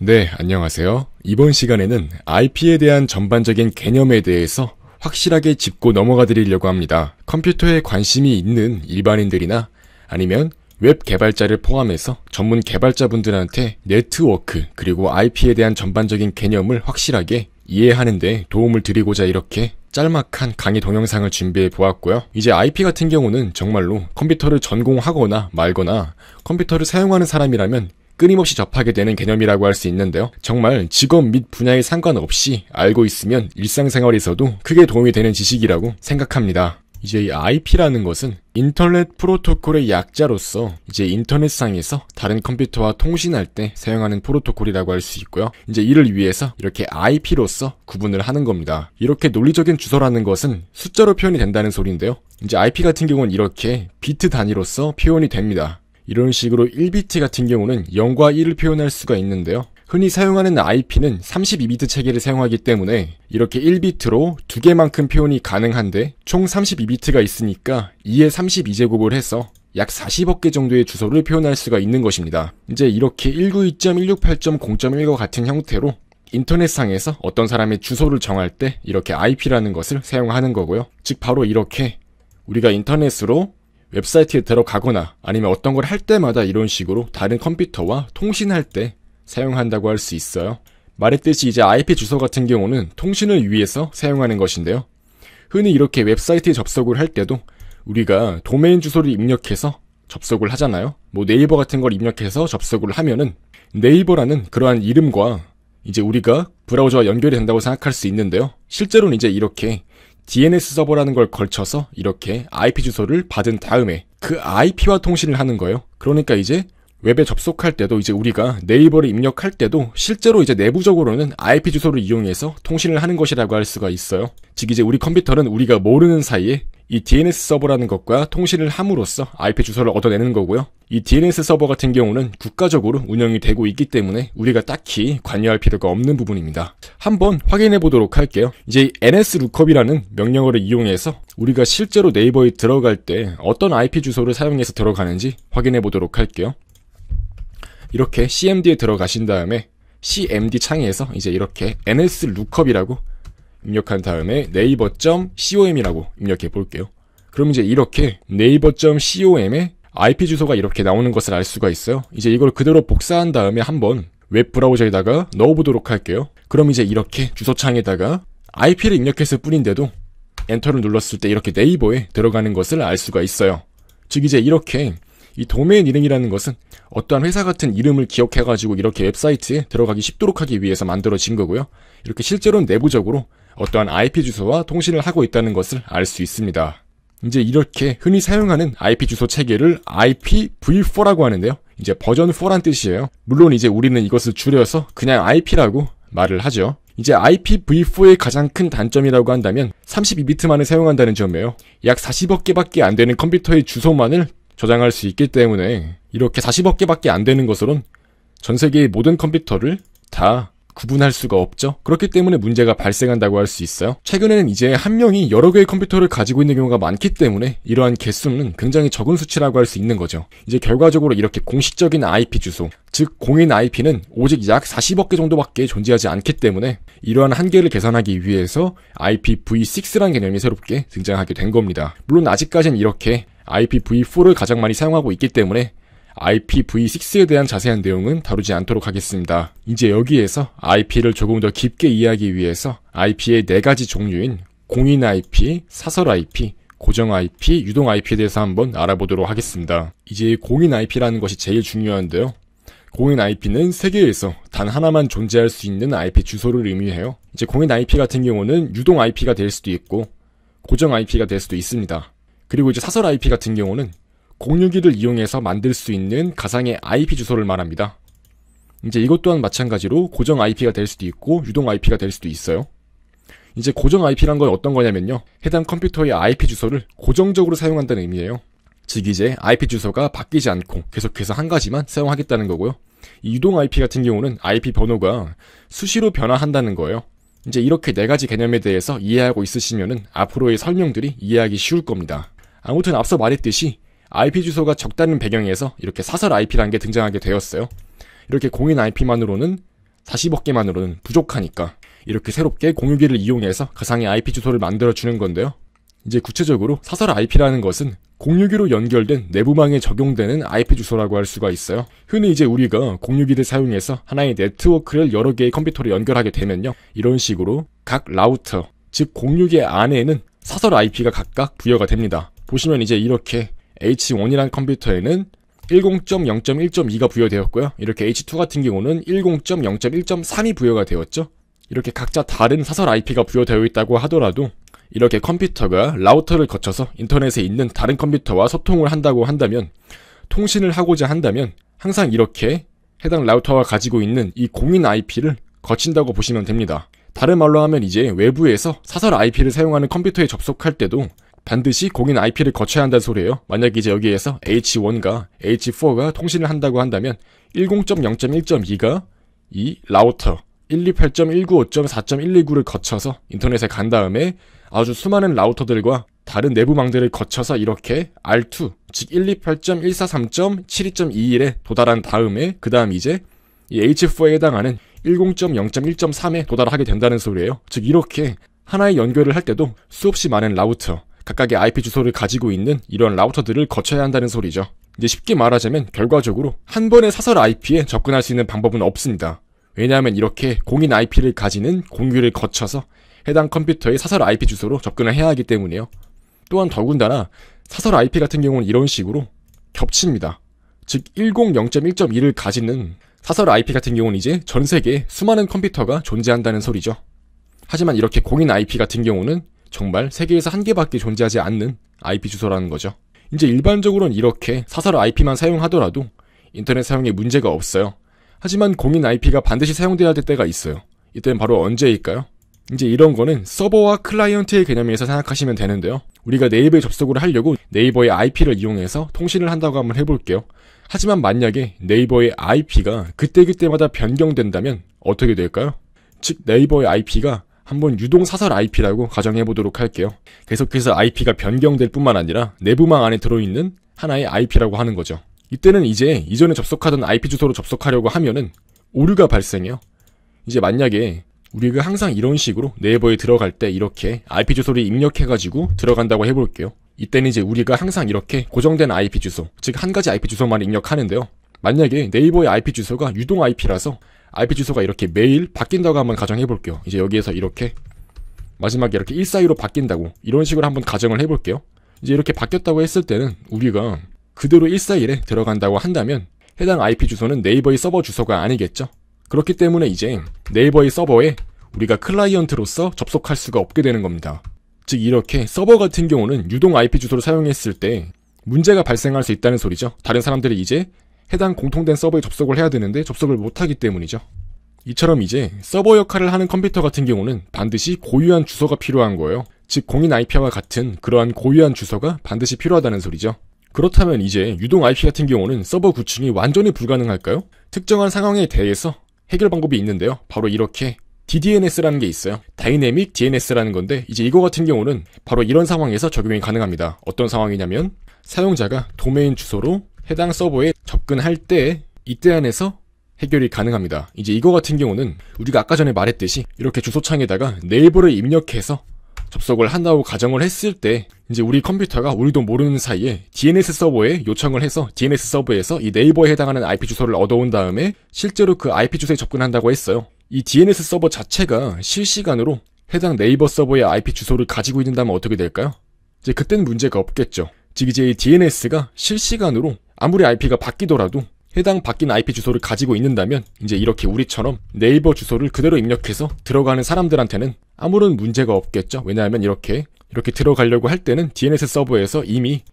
네, 안녕하세요. 이번 시간에는 IP에 대한 전반적인 개념에 대해서 확실하게 짚고 넘어가 드리려고 합니다. 컴퓨터에 관심이 있는 일반인들이나 아니면 웹 개발자를 포함해서 전문 개발자분들한테 네트워크 그리고 IP에 대한 전반적인 개념을 확실하게 이해하는 데 도움을 드리고자 이렇게 짤막한 강의 동영상을 준비해 보았고요. 이제 IP 같은 경우는 정말로 컴퓨터를 전공하거나 말거나 컴퓨터를 사용하는 사람이라면 끊임없이 접하게 되는 개념이라고 할 수 있는데요. 정말 직업 및 분야에 상관없이 알고 있으면 일상생활에서도 크게 도움이 되는 지식이라고 생각합니다. 이제 이 IP라는 것은 인터넷 프로토콜의 약자로서 이제 인터넷상에서 다른 컴퓨터와 통신할 때 사용하는 프로토콜이라고 할 수 있고요. 이제 이를 위해서 이렇게 IP로서 구분을 하는 겁니다. 이렇게 논리적인 주소라는 것은 숫자로 표현이 된다는 소리인데요. 이제 IP 같은 경우는 이렇게 비트 단위로서 표현이 됩니다. 이런 식으로 1비트 같은 경우는 0과 1을 표현할 수가 있는데요. 흔히 사용하는 IP는 32비트 체계를 사용하기 때문에 이렇게 1비트로 2개만큼 표현이 가능한데 총 32비트가 있으니까 2의 32제곱을 해서 약 40억 개 정도의 주소를 표현할 수가 있는 것입니다. 이제 이렇게 192.168.0.1과 같은 형태로 인터넷상에서 어떤 사람의 주소를 정할 때 이렇게 IP라는 것을 사용하는 거고요. 즉 바로 이렇게 우리가 인터넷으로 웹사이트에 들어가거나 아니면 어떤 걸 할 때마다 이런 식으로 다른 컴퓨터와 통신할 때 사용한다고 할 수 있어요. 말했듯이 이제 IP 주소 같은 경우는 통신을 위해서 사용하는 것인데요. 흔히 이렇게 웹사이트에 접속을 할 때도 우리가 도메인 주소를 입력해서 접속을 하잖아요. 뭐 네이버 같은 걸 입력해서 접속을 하면은 네이버라는 그러한 이름과 이제 우리가 브라우저와 연결이 된다고 생각할 수 있는데요. 실제로는 이제 이렇게 DNS 서버라는 걸 걸쳐서 이렇게 IP 주소를 받은 다음에 그 IP와 통신을 하는 거예요. 그러니까 이제 웹에 접속할 때도 이제 우리가 네이버를 입력할 때도 실제로 이제 내부적으로는 IP 주소를 이용해서 통신을 하는 것이라고 할 수가 있어요. 즉 이제 우리 컴퓨터는 우리가 모르는 사이에 이 DNS 서버라는 것과 통신을 함으로써 IP 주소를 얻어내는 거고요. 이 DNS 서버 같은 경우는 국가적으로 운영이 되고 있기 때문에 우리가 딱히 관여할 필요가 없는 부분입니다. 한번 확인해 보도록 할게요. 이제 nslookup이라는 명령어를 이용해서 우리가 실제로 네이버에 들어갈 때 어떤 IP 주소를 사용해서 들어가는지 확인해 보도록 할게요. 이렇게 CMD에 들어가신 다음에 CMD 창에서 이제 이렇게 nslookup이라고 입력한 다음에 네이버.com이라고 입력해 볼게요. 그럼 이제 이렇게 네이버.com에 IP 주소가 이렇게 나오는 것을 알 수가 있어요. 이제 이걸 그대로 복사한 다음에 한번 웹 브라우저에다가 넣어보도록 할게요. 그럼 이제 이렇게 주소창에다가 IP를 입력했을 뿐인데도 엔터를 눌렀을 때 이렇게 네이버에 들어가는 것을 알 수가 있어요. 즉 이제 이렇게 이 도메인 이름이라는 것은 어떠한 회사 같은 이름을 기억해가지고 이렇게 웹사이트에 들어가기 쉽도록 하기 위해서 만들어진 거고요. 이렇게 실제로는 내부적으로 어떠한 IP 주소와 통신을 하고 있다는 것을 알 수 있습니다. 이제 이렇게 흔히 사용하는 IP 주소 체계를 IPv4라고 하는데요. 이제 버전 4란 뜻이에요. 물론 이제 우리는 이것을 줄여서 그냥 IP라고 말을 하죠. 이제 IPv4의 가장 큰 단점이라고 한다면 32비트만을 사용한다는 점이에요. 약 40억 개밖에 안 되는 컴퓨터의 주소만을 저장할 수 있기 때문에 이렇게 40억 개밖에 안 되는 것으로는 전 세계의 모든 컴퓨터를 다 구분할 수가 없죠. 그렇기 때문에 문제가 발생한다고 할 수 있어요. 최근에는 이제 한 명이 여러 개의 컴퓨터를 가지고 있는 경우가 많기 때문에 이러한 개수는 굉장히 적은 수치라고 할 수 있는 거죠. 이제 결과적으로 이렇게 공식적인 IP 주소, 즉 공인 IP는 오직 약 40억 개 정도밖에 존재하지 않기 때문에 이러한 한계를 개선하기 위해서 IPv6라는 개념이 새롭게 등장하게 된 겁니다. 물론 아직까지는 이렇게 IPv4를 가장 많이 사용하고 있기 때문에 IPv6에 대한 자세한 내용은 다루지 않도록 하겠습니다. 이제 여기에서 IP를 조금 더 깊게 이해하기 위해서 IP의 4가지 종류인 공인 IP, 사설 IP, 고정 IP, 유동 IP에 대해서 한번 알아보도록 하겠습니다. 이제 공인 IP라는 것이 제일 중요한데요. 공인 IP는 세계에서 단 하나만 존재할 수 있는 IP 주소를 의미해요. 이제 공인 IP 같은 경우는 유동 IP가 될 수도 있고 고정 IP가 될 수도 있습니다. 그리고 이제 사설 IP 같은 경우는 공유기를 이용해서 만들 수 있는 가상의 IP 주소를 말합니다. 이제 이것 또한 마찬가지로 고정 IP가 될 수도 있고 유동 IP가 될 수도 있어요. 이제 고정 IP란 건 어떤 거냐면요. 해당 컴퓨터의 IP 주소를 고정적으로 사용한다는 의미예요. 즉 이제 IP 주소가 바뀌지 않고 계속해서 한 가지만 사용하겠다는 거고요. 이 유동 IP 같은 경우는 IP 번호가 수시로 변화한다는 거예요. 이제 이렇게 4가지 개념에 대해서 이해하고 있으시면은 앞으로의 설명들이 이해하기 쉬울 겁니다. 아무튼 앞서 말했듯이 IP 주소가 적다는 배경에서 이렇게 사설 IP라는 게 등장하게 되었어요. 이렇게 공인 IP만으로는 40억 개만으로는 부족하니까 이렇게 새롭게 공유기를 이용해서 가상의 IP 주소를 만들어주는 건데요. 이제 구체적으로 사설 IP라는 것은 공유기로 연결된 내부망에 적용되는 IP 주소라고 할 수가 있어요. 흔히 이제 우리가 공유기를 사용해서 하나의 네트워크를 여러 개의 컴퓨터로 연결하게 되면요. 이런 식으로 각 라우터, 즉 공유기 안에는 사설 IP가 각각 부여가 됩니다. 보시면 이제 이렇게 H1이라는 컴퓨터에는 10.0.1.2가 부여되었고요. 이렇게 H2 같은 경우는 10.0.1.3이 부여가 되었죠. 이렇게 각자 다른 사설 IP가 부여되어 있다고 하더라도 이렇게 컴퓨터가 라우터를 거쳐서 인터넷에 있는 다른 컴퓨터와 소통을 한다고 한다면, 통신을 하고자 한다면 항상 이렇게 해당 라우터가 가지고 있는 이 공인 IP를 거친다고 보시면 됩니다. 다른 말로 하면 이제 외부에서 사설 IP를 사용하는 컴퓨터에 접속할 때도 반드시 공인 IP를 거쳐야 한다는 소리예요. 만약에 이제 여기에서 H1과 H4가 통신을 한다고 한다면 10.0.1.2가 이 라우터 128.195.4.129를 거쳐서 인터넷에 간 다음에 아주 수많은 라우터들과 다른 내부망들을 거쳐서 이렇게 R2, 즉 128.143.72.21에 도달한 다음에 그 다음 이제 이 H4에 해당하는 10.0.1.3에 도달하게 된다는 소리예요. 즉 이렇게 하나의 연결을 할 때도 수없이 많은 라우터, 각각의 IP 주소를 가지고 있는 이런 라우터들을 거쳐야 한다는 소리죠. 이제 쉽게 말하자면 결과적으로 한 번의 사설 IP에 접근할 수 있는 방법은 없습니다. 왜냐하면 이렇게 공인 IP를 가지는 공유를 거쳐서 해당 컴퓨터의 사설 IP 주소로 접근을 해야 하기 때문이에요. 또한 더군다나 사설 IP 같은 경우는 이런 식으로 겹칩니다. 즉 10.0.1.2를 가지는 사설 IP 같은 경우는 이제 전 세계에 수많은 컴퓨터가 존재한다는 소리죠. 하지만 이렇게 공인 IP 같은 경우는 정말 세계에서 한 개밖에 존재하지 않는 IP 주소라는 거죠. 이제 일반적으로는 이렇게 사설 IP만 사용하더라도 인터넷 사용에 문제가 없어요. 하지만 공인 IP가 반드시 사용돼야 될 때가 있어요. 이때는 바로 언제일까요? 이제 이런 거는 서버와 클라이언트의 개념에서 생각하시면 되는데요. 우리가 네이버에 접속을 하려고 네이버의 IP를 이용해서 통신을 한다고 한번 해볼게요. 하지만 만약에 네이버의 IP가 그때그때마다 변경된다면 어떻게 될까요? 즉 네이버의 IP가 한번 유동 사설 IP라고 가정해보도록 할게요. 계속해서 IP가 변경될 뿐만 아니라 내부망 안에 들어있는 하나의 IP라고 하는 거죠. 이때는 이제 이전에 접속하던 IP 주소로 접속하려고 하면은 오류가 발생해요. 이제 만약에 우리가 항상 이런 식으로 네이버에 들어갈 때 이렇게 IP 주소를 입력해가지고 들어간다고 해볼게요. 이때는 이제 우리가 항상 이렇게 고정된 IP 주소, 즉 한 가지 IP 주소만 입력하는데요. 만약에 네이버의 IP 주소가 유동 IP라서 IP 주소가 이렇게 매일 바뀐다고 한번 가정해볼게요. 이제 여기에서 이렇게 마지막에 이렇게 142로 바뀐다고 이런 식으로 한번 가정을 해볼게요. 이제 이렇게 바뀌었다고 했을 때는 우리가 그대로 141에 들어간다고 한다면 해당 IP 주소는 네이버의 서버 주소가 아니겠죠. 그렇기 때문에 이제 네이버의 서버에 우리가 클라이언트로서 접속할 수가 없게 되는 겁니다. 즉 이렇게 서버 같은 경우는 유동 IP 주소를 사용했을 때 문제가 발생할 수 있다는 소리죠. 다른 사람들이 이제 해당 공통된 서버에 접속을 해야 되는데 접속을 못하기 때문이죠. 이처럼 이제 서버 역할을 하는 컴퓨터 같은 경우는 반드시 고유한 주소가 필요한 거예요. 즉 공인 IP와 같은 그러한 고유한 주소가 반드시 필요하다는 소리죠. 그렇다면 이제 유동 IP 같은 경우는 서버 구축이 완전히 불가능할까요? 특정한 상황에 대해서 해결 방법이 있는데요. 바로 이렇게 DDNS라는 게 있어요. 다이내믹 DNS라는 건데 이제 이거 같은 경우는 바로 이런 상황에서 적용이 가능합니다. 어떤 상황이냐면 사용자가 도메인 주소로 해당 서버에 접근할 때 이때 안에서 해결이 가능합니다. 이제 이거 같은 경우는 우리가 아까 전에 말했듯이 이렇게 주소창에다가 네이버를 입력해서 접속을 한다고 가정을 했을 때 이제 우리 컴퓨터가 우리도 모르는 사이에 DNS 서버에 요청을 해서 DNS 서버에서 이 네이버에 해당하는 IP 주소를 얻어온 다음에 실제로 그 IP 주소에 접근한다고 했어요. 이 DNS 서버 자체가 실시간으로 해당 네이버 서버의 IP 주소를 가지고 있는다면 어떻게 될까요? 이제 그때는 문제가 없겠죠. 즉 이제 이 DNS가 실시간으로 아무리 IP가 바뀌더라도 해당 바뀐 IP 주소를 가지고 있는다면 이제 이렇게 우리처럼 네이버 주소를 그대로 입력해서 들어가는 사람들한테는 아무런 문제가 없겠죠. 왜냐하면 이렇게 들어가려고 할 때는 DNS 서버에서 이미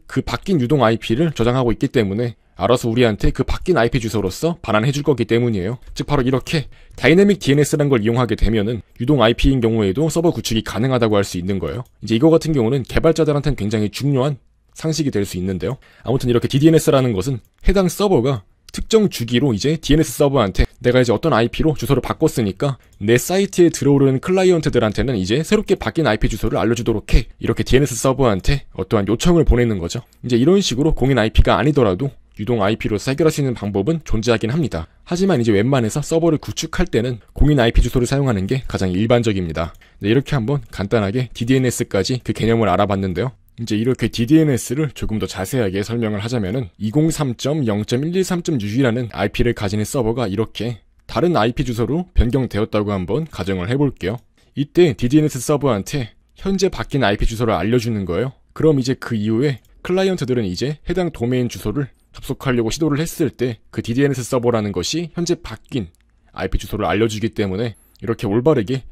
그 바뀐 유동 IP를 저장하고 있기 때문에 알아서 우리한테 그 바뀐 IP 주소로서 반환해 줄 거기 때문이에요. 즉 바로 이렇게 다이내믹 DNS라는 걸 이용하게 되면은 유동 IP인 경우에도 서버 구축이 가능하다고 할 수 있는 거예요. 이제 이거 같은 경우는 개발자들한테는 굉장히 중요한 상식이 될 수 있는데요. 아무튼 이렇게 DDNS라는 것은 해당 서버가 특정 주기로 이제 DNS 서버한테 내가 이제 어떤 IP로 주소를 바꿨으니까 내 사이트에 들어오는 클라이언트들한테는 이제 새롭게 바뀐 IP 주소를 알려주도록 해. 이렇게 DNS 서버한테 어떠한 요청을 보내는 거죠. 이제 이런 식으로 공인 IP가 아니더라도 유동 IP로서 해결할 수 있는 방법은 존재하긴 합니다. 하지만 이제 웬만해서 서버를 구축할 때는 공인 IP 주소를 사용하는 게 가장 일반적입니다. 네, 이렇게 한번 간단하게 DDNS까지 그 개념을 알아봤는데요. 이제 이렇게 DDNS를 조금 더 자세하게 설명을 하자면은 203.0.123.6이라는 IP를 가지는 서버가 이렇게 다른 IP 주소로 변경되었다고 한번 가정을 해볼게요. 이때 DDNS 서버한테 현재 바뀐 IP 주소를 알려주는 거예요. 그럼 이제 그 이후에 클라이언트들은 이제 해당 도메인 주소를 접속하려고 시도를 했을 때 그 DDNS 서버라는 것이 현재 바뀐 IP 주소를 알려주기 때문에 이렇게 올바르게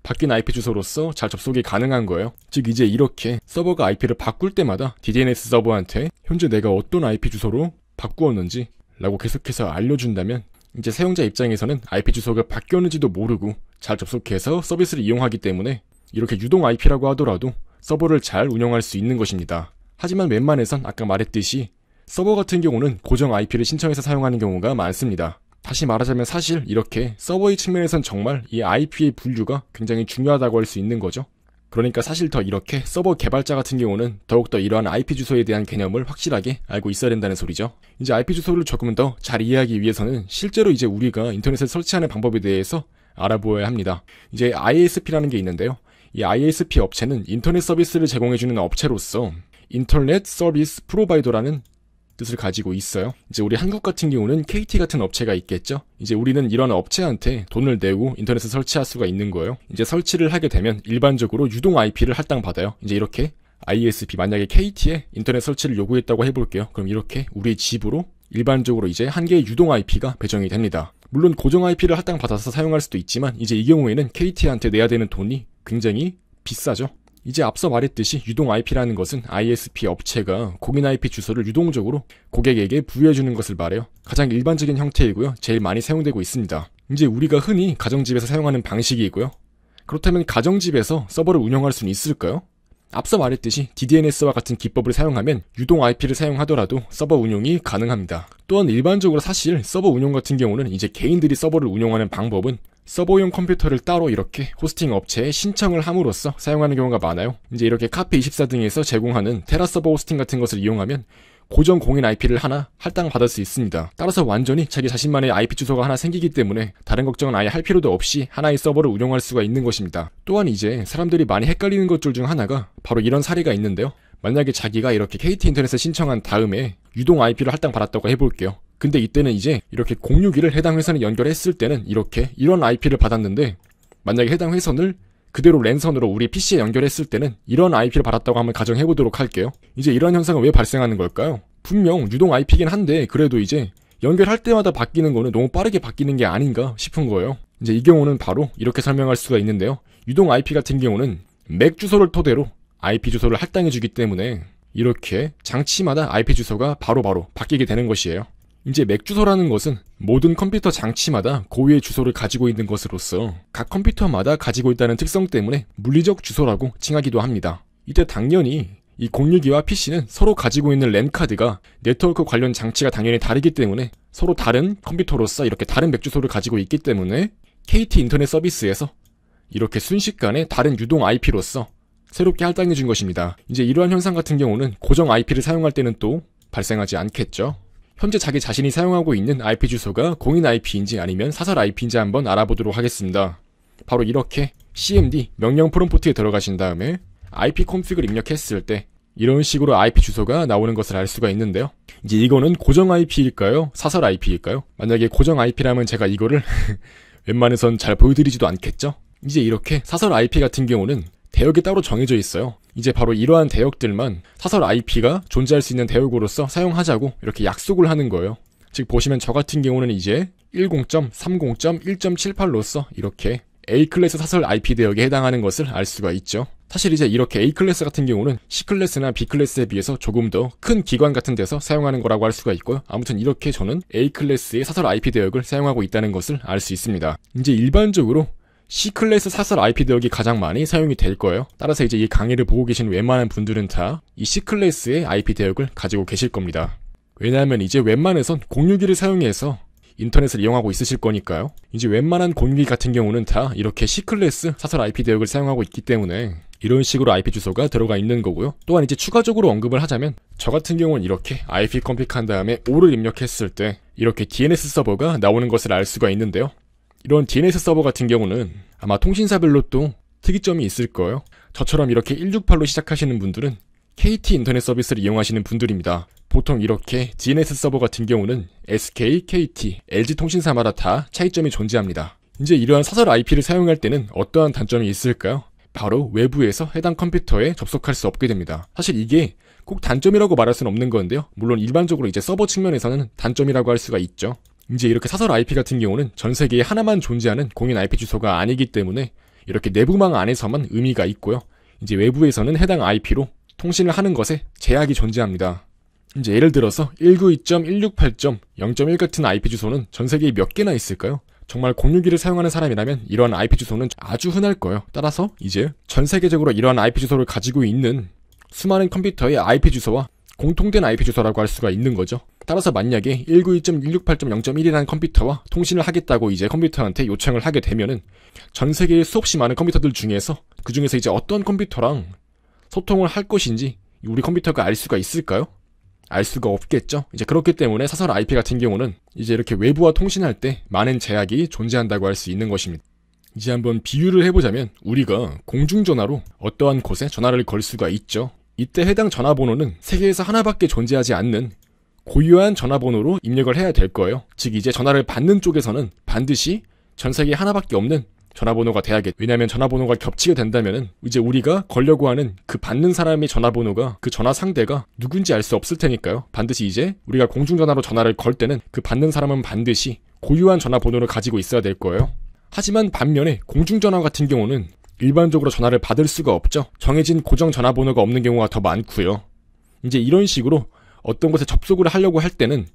바뀐 IP 주소로서 잘 접속이 가능한 거예요. 즉 이제 이렇게 서버가 IP를 바꿀 때마다 DDNS 서버한테 현재 내가 어떤 IP 주소로 바꾸었는지 라고 계속해서 알려준다면 이제 사용자 입장에서는 IP 주소가 바뀌었는지도 모르고 잘 접속해서 서비스를 이용하기 때문에 이렇게 유동 IP라고 하더라도 서버를 잘 운영할 수 있는 것입니다. 하지만 웬만해선 아까 말했듯이 서버 같은 경우는 고정 IP를 신청해서 사용하는 경우가 많습니다. 다시 말하자면 사실 이렇게 서버의 측면에선 정말 이 IP의 분류가 굉장히 중요하다고 할 수 있는 거죠. 그러니까 사실 더 이렇게 서버 개발자 같은 경우는 더욱더 이러한 IP 주소에 대한 개념을 확실하게 알고 있어야 된다는 소리죠. 이제 IP 주소를 조금 더 잘 이해하기 위해서는 실제로 이제 우리가 인터넷에 설치하는 방법에 대해서 알아보아야 합니다. 이제 ISP라는 게 있는데요. 이 ISP 업체는 인터넷 서비스를 제공해주는 업체로서 인터넷 서비스 프로바이더라는 뜻을 가지고 있어요. 이제 우리 한국 같은 경우는 KT 같은 업체가 있겠죠. 이제 우리는 이런 업체한테 돈을 내고 인터넷을 설치할 수가 있는 거예요. 이제 설치를 하게 되면 일반적으로 유동 IP를 할당받아요. 이제 이렇게 ISP 만약에 KT에 인터넷 설치를 요구했다고 해볼게요. 그럼 이렇게 우리 집으로 일반적으로 이제 한 개의 유동 IP가 배정이 됩니다. 물론 고정 IP를 할당받아서 사용할 수도 있지만 이제 이 경우에는 KT한테 내야 되는 돈이 굉장히 비싸죠. 이제 앞서 말했듯이 유동 IP라는 것은 ISP 업체가 공인 IP 주소를 유동적으로 고객에게 부여해주는 것을 말해요. 가장 일반적인 형태이고요. 제일 많이 사용되고 있습니다. 이제 우리가 흔히 가정집에서 사용하는 방식이고요. 그렇다면 가정집에서 서버를 운영할 수는 있을까요? 앞서 말했듯이 DDNS와 같은 기법을 사용하면 유동 IP를 사용하더라도 서버 운용이 가능합니다. 또한 일반적으로 사실 서버 운용 같은 경우는 이제 개인들이 서버를 운영하는 방법은 서버용 컴퓨터를 따로 이렇게 호스팅 업체에 신청을 함으로써 사용하는 경우가 많아요. 이제 이렇게 카페24 등에서 제공하는 테라 서버 호스팅 같은 것을 이용하면 고정 공인 IP를 하나 할당받을 수 있습니다. 따라서 완전히 자기 자신만의 IP 주소가 하나 생기기 때문에 다른 걱정은 아예 할 필요도 없이 하나의 서버를 운영할 수가 있는 것입니다. 또한 이제 사람들이 많이 헷갈리는 것들 중 하나가 바로 이런 사례가 있는데요. 만약에 자기가 이렇게 KT 인터넷에 신청한 다음에 유동 IP를 할당받았다고 해볼게요. 근데 이때는 이제 이렇게 공유기를 해당 회선에 연결했을 때는 이렇게 이런 IP를 받았는데 만약에 해당 회선을 그대로 랜선으로 우리 PC에 연결했을 때는 이런 IP를 받았다고 한번 가정해보도록 할게요. 이제 이런 현상은 왜 발생하는 걸까요? 분명 유동 IP긴 한데 그래도 이제 연결할 때마다 바뀌는 거는 너무 빠르게 바뀌는 게 아닌가 싶은 거예요. 이제 이 경우는 바로 이렇게 설명할 수가 있는데요. 유동 IP 같은 경우는 맥 주소를 토대로 IP 주소를 할당해주기 때문에 이렇게 장치마다 IP 주소가 바로바로 바뀌게 되는 것이에요. 이제 맥 주소라는 것은 모든 컴퓨터 장치마다 고유의 주소를 가지고 있는 것으로서 각 컴퓨터마다 가지고 있다는 특성 때문에 물리적 주소라고 칭하기도 합니다. 이때 당연히 이 공유기와 PC는 서로 가지고 있는 랜 카드가 네트워크 관련 장치가 당연히 다르기 때문에 서로 다른 컴퓨터로서 이렇게 다른 맥 주소를 가지고 있기 때문에 KT 인터넷 서비스에서 이렇게 순식간에 다른 유동 IP로서 새롭게 할당해 준 것입니다. 이제 이러한 현상 같은 경우는 고정 IP를 사용할 때는 또 발생하지 않겠죠. 현재 자기 자신이 사용하고 있는 IP 주소가 공인 IP인지 아니면 사설 IP인지 한번 알아보도록 하겠습니다. 바로 이렇게 cmd 명령 프롬프트에 들어가신 다음에 IP config을 입력했을 때 이런 식으로 IP 주소가 나오는 것을 알 수가 있는데요. 이제 이거는 고정 IP일까요? 사설 IP일까요? 만약에 고정 IP라면 제가 이거를 웬만해선 잘 보여드리지도 않겠죠? 이제 이렇게 사설 IP 같은 경우는 대역이 따로 정해져 있어요. 이제 바로 이러한 대역들만 사설 IP가 존재할 수 있는 대역으로서 사용하자고 이렇게 약속을 하는 거예요. 즉 보시면 저 같은 경우는 이제 10.30.1.78로서 이렇게 A클래스 사설 IP 대역에 해당하는 것을 알 수가 있죠. 사실 이제 이렇게 A클래스 같은 경우는 C클래스나 B클래스에 비해서 조금 더 큰 기관 같은 데서 사용하는 거라고 할 수가 있고요. 아무튼 이렇게 저는 A클래스의 사설 IP 대역을 사용하고 있다는 것을 알 수 있습니다. 이제 일반적으로 C클래스 사설 IP 대역이 가장 많이 사용이 될 거예요. 따라서 이제 이 강의를 보고 계신 웬만한 분들은 다 이 C클래스의 IP 대역을 가지고 계실 겁니다. 왜냐하면 이제 웬만해선 공유기를 사용해서 인터넷을 이용하고 있으실 거니까요. 이제 웬만한 공유기 같은 경우는 다 이렇게 C클래스 사설 IP 대역을 사용하고 있기 때문에 이런 식으로 IP 주소가 들어가 있는 거고요. 또한 이제 추가적으로 언급을 하자면 저 같은 경우는 이렇게 IP 컴픽한 다음에 O를 입력했을 때 이렇게 DNS 서버가 나오는 것을 알 수가 있는데요. 이런 DNS 서버 같은 경우는 아마 통신사별로 또 특이점이 있을 거예요. 저처럼 이렇게 168로 시작하시는 분들은 KT 인터넷 서비스를 이용하시는 분들입니다. 보통 이렇게 DNS 서버 같은 경우는 SK, KT, LG 통신사마다 다 차이점이 존재합니다. 이제 이러한 사설 IP를 사용할 때는 어떠한 단점이 있을까요? 바로 외부에서 해당 컴퓨터에 접속할 수 없게 됩니다. 사실 이게 꼭 단점이라고 말할 수는 없는 건데요. 물론 일반적으로 이제 서버 측면에서는 단점이라고 할 수가 있죠. 이제 이렇게 사설 IP 같은 경우는 전 세계에 하나만 존재하는 공인 IP 주소가 아니기 때문에 이렇게 내부망 안에서만 의미가 있고요. 이제 외부에서는 해당 IP로 통신을 하는 것에 제약이 존재합니다. 이제 예를 들어서 192.168.0.1 같은 IP 주소는 전 세계에 몇 개나 있을까요? 정말 061을 사용하는 사람이라면 이러한 IP 주소는 아주 흔할 거예요. 따라서 이제 전 세계적으로 이러한 IP 주소를 가지고 있는 수많은 컴퓨터의 IP 주소와 공통된 IP 주소라고 할 수가 있는 거죠. 따라서 만약에 192.168.0.1이라는 컴퓨터와 통신을 하겠다고 이제 컴퓨터한테 요청을 하게 되면은 전 세계의 수없이 많은 컴퓨터들 중에서 그 중에서 이제 어떤 컴퓨터랑 소통을 할 것인지 우리 컴퓨터가 알 수가 있을까요? 알 수가 없겠죠. 이제 그렇기 때문에 사설 IP 같은 경우는 이제 이렇게 외부와 통신할 때 많은 제약이 존재한다고 할 수 있는 것입니다. 이제 한번 비유를 해보자면 우리가 공중전화로 어떠한 곳에 전화를 걸 수가 있죠. 이때 해당 전화번호는 세계에서 하나밖에 존재하지 않는 고유한 전화번호로 입력을 해야 될 거예요. 즉 이제 전화를 받는 쪽에서는 반드시 전 세계에 하나밖에 없는 전화번호가 돼야겠죠. 왜냐하면 전화번호가 겹치게 된다면은 이제 우리가 걸려고 하는 그 받는 사람의 전화번호가 그 전화 상대가 누군지 알 수 없을 테니까요. 반드시 이제 우리가 공중전화로 전화를 걸 때는 그 받는 사람은 반드시 고유한 전화번호를 가지고 있어야 될 거예요. 하지만 반면에 공중전화 같은 경우는 일반적으로 전화를 받을 수가 없죠. 정해진 고정 전화번호가 없는 경우가 더 많고요. 이제 이런 식으로 어떤 곳에 접속을 하려고 할 때는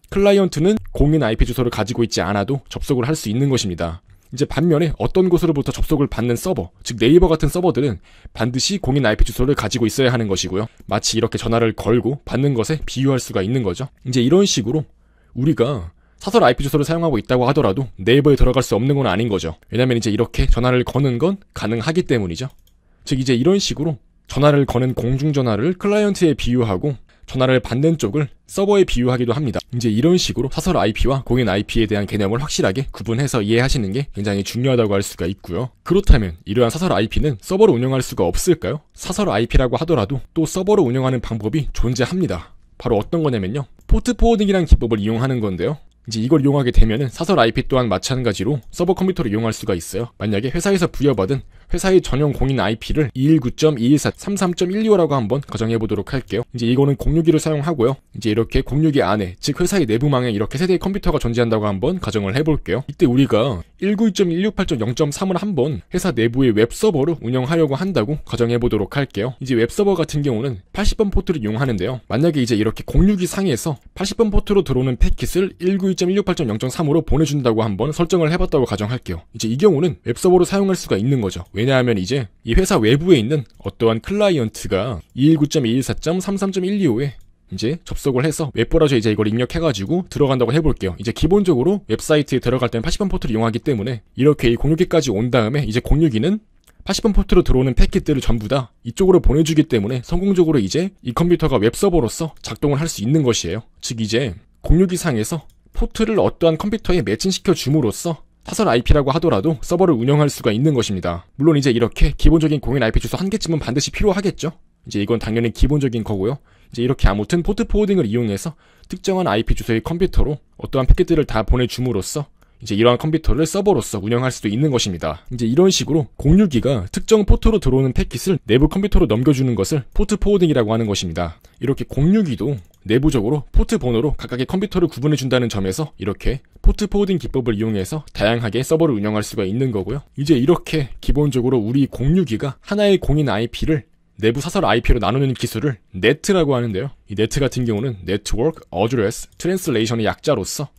클라이언트는 공인 IP 주소를 가지고 있지 않아도 접속을 할 수 있는 것입니다. 이제 반면에 어떤 곳으로부터 접속을 받는 서버, 즉 네이버 같은 서버들은 반드시 공인 IP 주소를 가지고 있어야 하는 것이고요. 마치 이렇게 전화를 걸고 받는 것에 비유할 수가 있는 거죠. 이제 이런 식으로 우리가 사설 IP 주소를 사용하고 있다고 하더라도 네이버에 들어갈 수 없는 건 아닌 거죠. 왜냐면 이제 이렇게 전화를 거는 건 가능하기 때문이죠. 즉 이제 이런 식으로 전화를 거는 공중전화를 클라이언트에 비유하고 전화를 받는 쪽을 서버에 비유하기도 합니다. 이제 이런 식으로 사설 IP와 공인 IP에 대한 개념을 확실하게 구분해서 이해하시는 게 굉장히 중요하다고 할 수가 있고요. 그렇다면 이러한 사설 IP는 서버로 운영할 수가 없을까요? 사설 IP라고 하더라도 또 서버로 운영하는 방법이 존재합니다. 바로 어떤 거냐면요. 포트 포워딩이라는 기법을 이용하는 건데요. 이제 이걸 이용하게 되면은 사설 IP 또한 마찬가지로 서버 컴퓨터를 이용할 수가 있어요. 만약에 회사에서 부여받은 회사의 전용 공인 IP를 219.214.33.125라고 한번 가정해 보도록 할게요. 이제 이거는 062를 사용하고요. 이제 이렇게 062 안에, 즉 회사의 내부망에 이렇게 세대의 컴퓨터가 존재한다고 한번 가정을 해볼게요. 이때 우리가 192.168.0.3을 한번 회사 내부의 웹서버로 운영하려고 한다고 가정해 보도록 할게요. 이제 웹서버 같은 경우는 80번 포트를 이용하는데요. 만약에 이제 이렇게 062 상에서 80번 포트로 들어오는 패킷을 192.168.0.3으로 보내준다고 한번 설정을 해봤다고 가정할게요. 이제 이 경우는 웹서버로 사용할 수가 있는 거죠. 왜냐하면 이제 이 회사 외부에 있는 어떠한 클라이언트가 219.214.33.125에 이제 접속을 해서 웹브라우저에 이제 이걸 입력해가지고 들어간다고 해볼게요. 이제 기본적으로 웹사이트에 들어갈 때는 80번 포트를 이용하기 때문에 이렇게 이 062까지 온 다음에 이제 062는 80번 포트로 들어오는 패킷들을 전부 다 이쪽으로 보내주기 때문에 성공적으로 이제 이 컴퓨터가 웹서버로서 작동을 할 수 있는 것이에요. 즉 이제 062 상에서 포트를 어떠한 컴퓨터에 매칭시켜 줌으로써 사설 IP라고 하더라도 서버를 운영할 수가 있는 것입니다. 물론 이제 이렇게 기본적인 공인 IP 주소 한 개쯤은 반드시 필요하겠죠. 이제 이건 당연히 기본적인 거고요. 이제 이렇게 아무튼 포트 포워딩을 이용해서 특정한 IP 주소의 컴퓨터로 어떠한 패킷들을 다 보내줌으로써 이제 이러한 컴퓨터를 서버로서 운영할 수도 있는 것입니다. 이제 이런 식으로 062가 특정 포트로 들어오는 패킷을 내부 컴퓨터로 넘겨주는 것을 포트 포워딩이라고 하는 것입니다. 이렇게 062도 내부적으로 포트 번호로 각각의 컴퓨터를 구분해준다는 점에서 이렇게 포트 포워딩 기법을 이용해서 다양하게 서버를 운영할 수가 있는 거고요. 이제 이렇게 기본적으로 우리 062가 하나의 공인 IP를 내부 사설 IP로 나누는 기술을 네트라고 하는데요. 이 네트 같은 경우는 Network Address Translation의 약자로서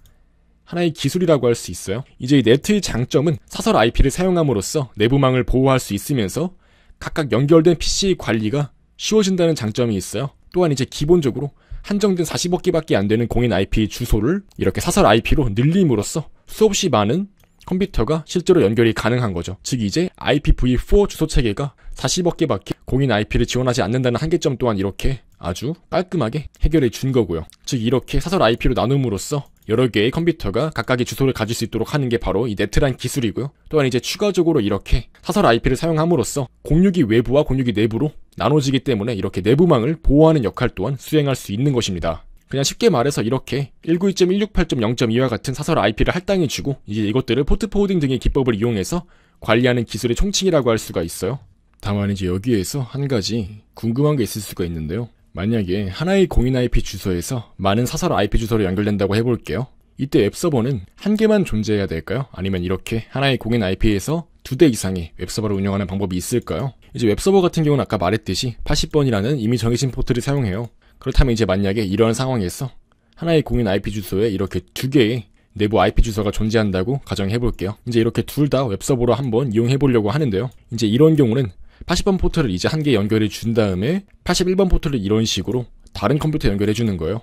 하나의 기술이라고 할 수 있어요. 이제 이 네트의 장점은 사설 IP를 사용함으로써 내부망을 보호할 수 있으면서 각각 연결된 PC의 관리가 쉬워진다는 장점이 있어요. 또한 이제 기본적으로 한정된 40억 개밖에 안 되는 공인 IP 주소를 이렇게 사설 IP로 늘림으로써 수없이 많은 컴퓨터가 실제로 연결이 가능한 거죠. 즉 이제 IPv4 주소 체계가 40억 개밖에 공인 IP를 지원하지 않는다는 한계점 또한 이렇게 아주 깔끔하게 해결해 준 거고요. 즉 이렇게 사설 IP로 나눔으로써 여러 개의 컴퓨터가 각각의 주소를 가질 수 있도록 하는 게 바로 이 네트란 기술이고요. 또한 이제 추가적으로 이렇게 사설 IP를 사용함으로써 공유기 외부와 공유기 내부로 나눠지기 때문에 이렇게 내부망을 보호하는 역할 또한 수행할 수 있는 것입니다. 그냥 쉽게 말해서 이렇게 192.168.0.2와 같은 사설 IP를 할당해주고 이제 이것들을 포트 포워딩 등의 기법을 이용해서 관리하는 기술의 총칭이라고 할 수가 있어요. 다만 이제 여기에서 한 가지 궁금한 게 있을 수가 있는데요. 만약에 하나의 공인 IP 주소에서 많은 사설 IP 주소로 연결된다고 해볼게요. 이때 웹서버는 한 개만 존재해야 될까요? 아니면 이렇게 하나의 공인 IP에서 2대 이상의 웹서버를 운영하는 방법이 있을까요? 이제 웹서버 같은 경우는 아까 말했듯이 80번이라는 이미 정해진 포트를 사용해요. 그렇다면 이제 만약에 이런 상황에서 하나의 공인 IP 주소에 이렇게 2개의 내부 IP 주소가 존재한다고 가정해볼게요. 이제 이렇게 둘 다 웹서버로 한번 이용해보려고 하는데요. 이제 이런 경우는 80번 포트를 이제 한 개 연결해 준 다음에 81번 포트를 이런 식으로 다른 컴퓨터에 연결해 주는 거예요.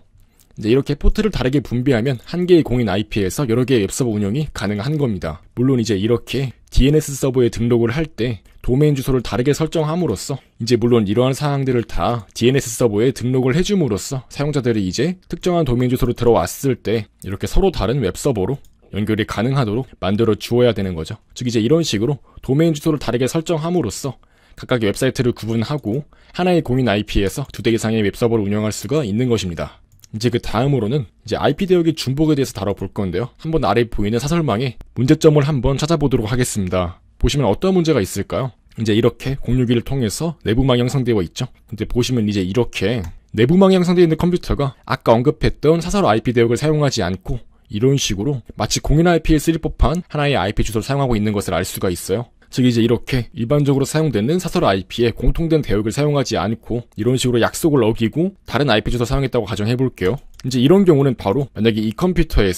이제 이렇게 포트를 다르게 분배하면 한 개의 공인 IP에서 여러 개의 웹서버 운영이 가능한 겁니다. 물론 이제 이렇게 DNS 서버에 등록을 할 때 도메인 주소를 다르게 설정함으로써 이제 물론 이러한 사항들을 다 DNS 서버에 등록을 해줌으로써 사용자들이 이제 특정한 도메인 주소로 들어왔을 때 이렇게 서로 다른 웹서버로 연결이 가능하도록 만들어 주어야 되는 거죠. 즉 이제 이런 식으로 도메인 주소를 다르게 설정함으로써 각각의 웹사이트를 구분하고 하나의 공인 IP에서 2대 이상의 웹서버를 운영할 수가 있는 것입니다. 이제 그 다음으로는 이제 IP 대역의 중복에 대해서 다뤄볼 건데요. 한번 아래 보이는 사설망의 문제점을 한번 찾아보도록 하겠습니다. 보시면 어떤 문제가 있을까요? 이제 이렇게 공유기를 통해서 내부망이 형성되어 있죠. 근데 보시면 이제 이렇게 내부망이 형성되어 있는 컴퓨터가 아까 언급했던 사설 IP 대역을 사용하지 않고 이런 식으로 마치 공인 IP에 쓰일 법한 하나의 IP 주소를 사용하고 있는 것을 알 수가 있어요. 즉 이제 이렇게 일반적으로 사용되는 사설 IP에 공통된 대역을 사용하지 않고 이런 식으로 약속을 어기고 다른 IP 주소를 사용했다고 가정해볼게요. 이제 이런 경우는 바로 만약에 이 컴퓨터에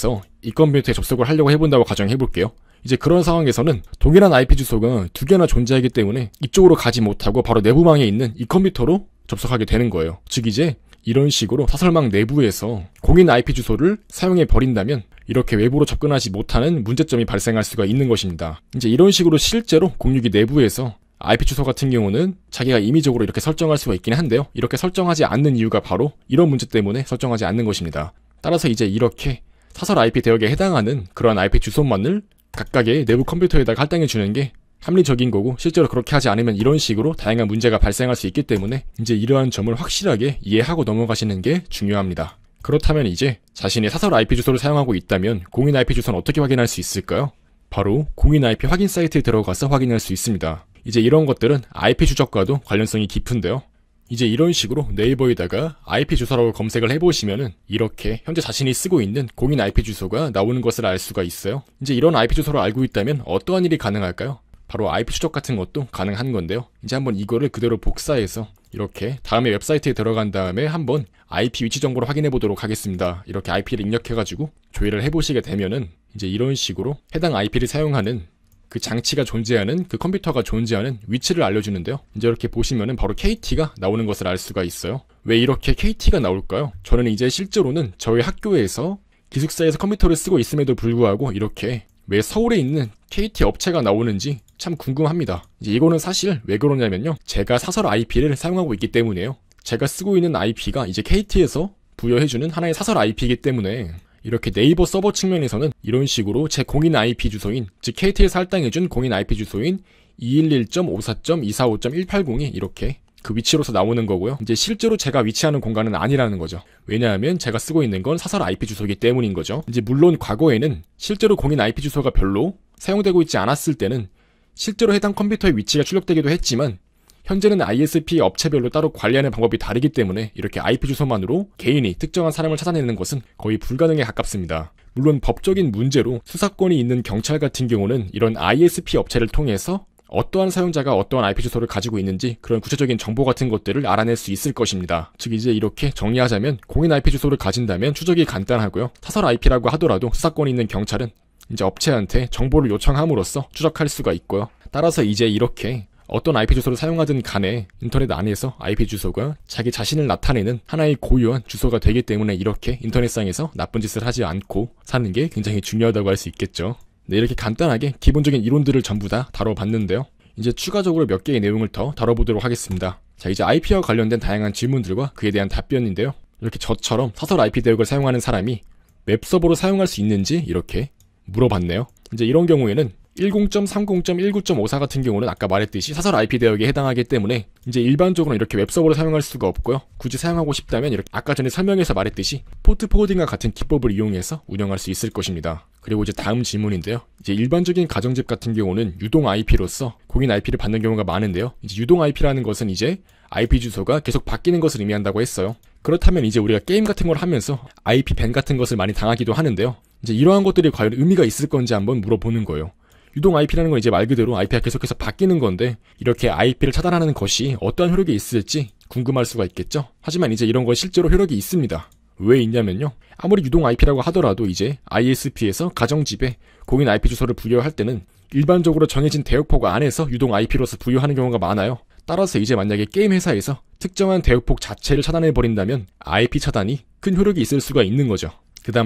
접속을 하려고 해본다고 가정해볼게요. 이제 그런 상황에서는 동일한 IP 주소가 2개나 존재하기 때문에 이쪽으로 가지 못하고 바로 내부망에 있는 이 컴퓨터로 접속하게 되는 거예요. 즉 이제 이런 식으로 사설망 내부에서 공인 IP 주소를 사용해 버린다면 이렇게 외부로 접근하지 못하는 문제점이 발생할 수가 있는 것입니다. 이제 이런 식으로 실제로 공유기 내부에서 IP 주소 같은 경우는 자기가 임의적으로 이렇게 설정할 수가 있긴 한데요. 이렇게 설정하지 않는 이유가 바로 이런 문제 때문에 설정하지 않는 것입니다. 따라서 이제 이렇게 사설 IP 대역에 해당하는 그러한 IP 주소만을 각각의 내부 컴퓨터에다가 할당해 주는 게 합리적인 거고 실제로 그렇게 하지 않으면 이런 식으로 다양한 문제가 발생할 수 있기 때문에 이제 이러한 점을 확실하게 이해하고 넘어가시는 게 중요합니다. 그렇다면 이제 자신의 사설 IP 주소를 사용하고 있다면 공인 IP 주소는 어떻게 확인할 수 있을까요? 바로 공인 IP 확인 사이트에 들어가서 확인할 수 있습니다. 이제 이런 것들은 IP 추적과도 관련성이 깊은데요. 이제 이런 식으로 네이버에다가 IP 주소라고 검색을 해보시면은 이렇게 현재 자신이 쓰고 있는 공인 IP 주소가 나오는 것을 알 수가 있어요. 이제 이런 IP 주소를 알고 있다면 어떠한 일이 가능할까요? 바로 IP 추적 같은 것도 가능한 건데요. 이제 한번 이거를 그대로 복사해서 이렇게 다음에 웹사이트에 들어간 다음에 한번 IP 위치 정보를 확인해 보도록 하겠습니다. 이렇게 IP를 입력해가지고 조회를 해보시게 되면은 이제 이런 식으로 해당 IP를 사용하는 그 장치가 존재하는 그 컴퓨터가 존재하는 위치를 알려주는데요. 이제 이렇게 보시면은 바로 KT가 나오는 것을 알 수가 있어요. 왜 이렇게 KT가 나올까요? 저는 이제 실제로는 저희 학교에서 기숙사에서 컴퓨터를 쓰고 있음에도 불구하고 이렇게 왜 서울에 있는 KT 업체가 나오는지 참 궁금합니다. 이제 이거는 사실 왜 그러냐면요. 제가 사설 IP를 사용하고 있기 때문이에요. 제가 쓰고 있는 IP가 이제 KT에서 부여해주는 하나의 사설 IP이기 때문에 이렇게 네이버 서버 측면에서는 이런 식으로 제 공인 IP 주소인, 즉 KT에서 할당해준 공인 IP 주소인 211.54.245.180이 이렇게 그 위치로서 나오는 거고요. 이제 실제로 제가 위치하는 공간은 아니라는 거죠. 왜냐하면 제가 쓰고 있는 건 사설 IP 주소이기 때문인 거죠. 이제 물론 과거에는 실제로 공인 IP 주소가 별로 사용되고 있지 않았을 때는 실제로 해당 컴퓨터의 위치가 출력되기도 했지만 현재는 ISP 업체별로 따로 관리하는 방법이 다르기 때문에 이렇게 IP 주소만으로 개인이 특정한 사람을 찾아내는 것은 거의 불가능에 가깝습니다. 물론 법적인 문제로 수사권이 있는 경찰 같은 경우는 이런 ISP 업체를 통해서 어떠한 사용자가 어떠한 IP 주소를 가지고 있는지 그런 구체적인 정보 같은 것들을 알아낼 수 있을 것입니다. 즉 이제 이렇게 정리하자면 공인 IP 주소를 가진다면 추적이 간단하고요. 사설 IP라고 하더라도 수사권이 있는 경찰은 이제 업체한테 정보를 요청함으로써 추적할 수가 있고요. 따라서 이제 이렇게 어떤 IP 주소를 사용하든 간에 인터넷 안에서 IP 주소가 자기 자신을 나타내는 하나의 고유한 주소가 되기 때문에 이렇게 인터넷상에서 나쁜 짓을 하지 않고 사는 게 굉장히 중요하다고 할 수 있겠죠. 네, 이렇게 간단하게 기본적인 이론들을 전부 다 다뤄봤는데요. 이제 추가적으로 몇 개의 내용을 더 다뤄보도록 하겠습니다. 자, 이제 IP와 관련된 다양한 질문들과 그에 대한 답변인데요. 이렇게 저처럼 사설 IP 대역을 사용하는 사람이 웹서버로 사용할 수 있는지 이렇게 물어봤네요. 이제 이런 경우에는 10.30.19.54 같은 경우는 아까 말했듯이 사설 IP 대역에 해당하기 때문에 이제 일반적으로 이렇게 웹서버로 사용할 수가 없고요. 굳이 사용하고 싶다면 이렇게 아까 전에 설명해서 말했듯이 포트 포워딩과 같은 기법을 이용해서 운영할 수 있을 것입니다. 그리고 이제 다음 질문인데요. 이제 일반적인 가정집 같은 경우는 유동 IP로서 공인 IP를 받는 경우가 많은데요. 이제 유동 IP라는 것은 이제 IP 주소가 계속 바뀌는 것을 의미한다고 했어요. 그렇다면 이제 우리가 게임 같은 걸 하면서 IP 밴 같은 것을 많이 당하기도 하는데요. 이제 이러한 것들이 과연 의미가 있을 건지 한번 물어보는 거예요. 유동 IP라는 건 이제 말 그대로 IP가 계속해서 바뀌는 건데 이렇게 IP를 차단하는 것이 어떠한 효력이 있을지 궁금할 수가 있겠죠. 하지만 이제 이런 건 실제로 효력이 있습니다. 왜 있냐면요. 아무리 유동 IP라고 하더라도 이제 ISP에서 가정집에 공인 IP 주소를 부여할 때는 일반적으로 정해진 대역폭 안에서 유동 IP로서 부여하는 경우가 많아요. 따라서 이제 만약에 게임 회사에서 특정한 대역폭 자체를 차단해버린다면 IP 차단이 큰 효력이 있을 수가 있는 거죠.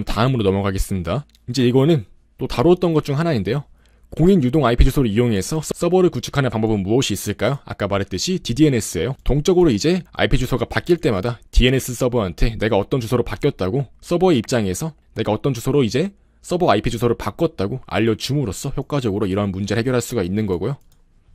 다음으로 넘어가겠습니다. 이제 이거는 또 다루었던 것 중 하나인데요. 공인 유동 IP 주소를 이용해서 서버를 구축하는 방법은 무엇이 있을까요? 아까 말했듯이 DDNS예요. 동적으로 이제 IP 주소가 바뀔 때마다 DNS 서버한테 내가 어떤 주소로 바뀌었다고 서버의 입장에서 내가 어떤 주소로 이제 서버 IP 주소를 바꿨다고 알려줌으로써 효과적으로 이러한 문제를 해결할 수가 있는 거고요.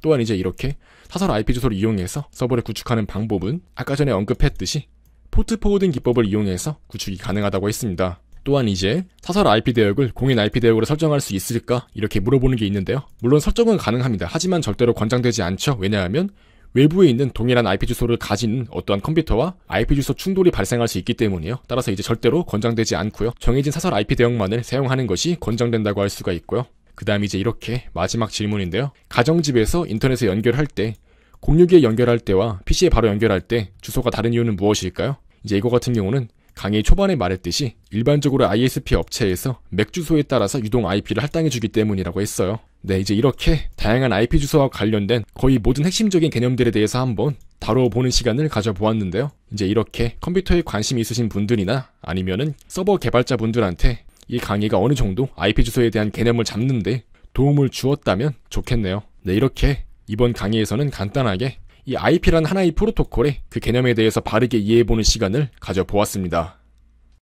또한 이제 이렇게 사설 IP 주소를 이용해서 서버를 구축하는 방법은 아까 전에 언급했듯이 포트 포워딩 기법을 이용해서 구축이 가능하다고 했습니다. 또한 이제 사설 IP 대역을 공인 IP 대역으로 설정할 수 있을까? 이렇게 물어보는 게 있는데요. 물론 설정은 가능합니다. 하지만 절대로 권장되지 않죠. 왜냐하면 외부에 있는 동일한 IP 주소를 가진 어떠한 컴퓨터와 IP 주소 충돌이 발생할 수 있기 때문이에요. 따라서 이제 절대로 권장되지 않고요. 정해진 사설 IP 대역만을 사용하는 것이 권장된다고 할 수가 있고요. 그 다음 이제 이렇게 마지막 질문인데요. 가정집에서 인터넷에 연결할 때 062에 연결할 때와 PC에 바로 연결할 때 주소가 다른 이유는 무엇일까요? 이제 이거 같은 경우는 강의 초반에 말했듯이 일반적으로 ISP 업체에서 맥 주소에 따라서 유동 IP를 할당해주기 때문이라고 했어요. 네, 이제 이렇게 다양한 IP 주소와 관련된 거의 모든 핵심적인 개념들에 대해서 한번 다뤄보는 시간을 가져보았는데요. 이제 이렇게 컴퓨터에 관심이 있으신 분들이나 아니면은 서버 개발자분들한테 이 강의가 어느 정도 IP 주소에 대한 개념을 잡는데 도움을 주었다면 좋겠네요. 네, 이렇게 이번 강의에서는 간단하게 이 IP란 하나의 프로토콜의 그 개념에 대해서 바르게 이해해보는 시간을 가져보았습니다.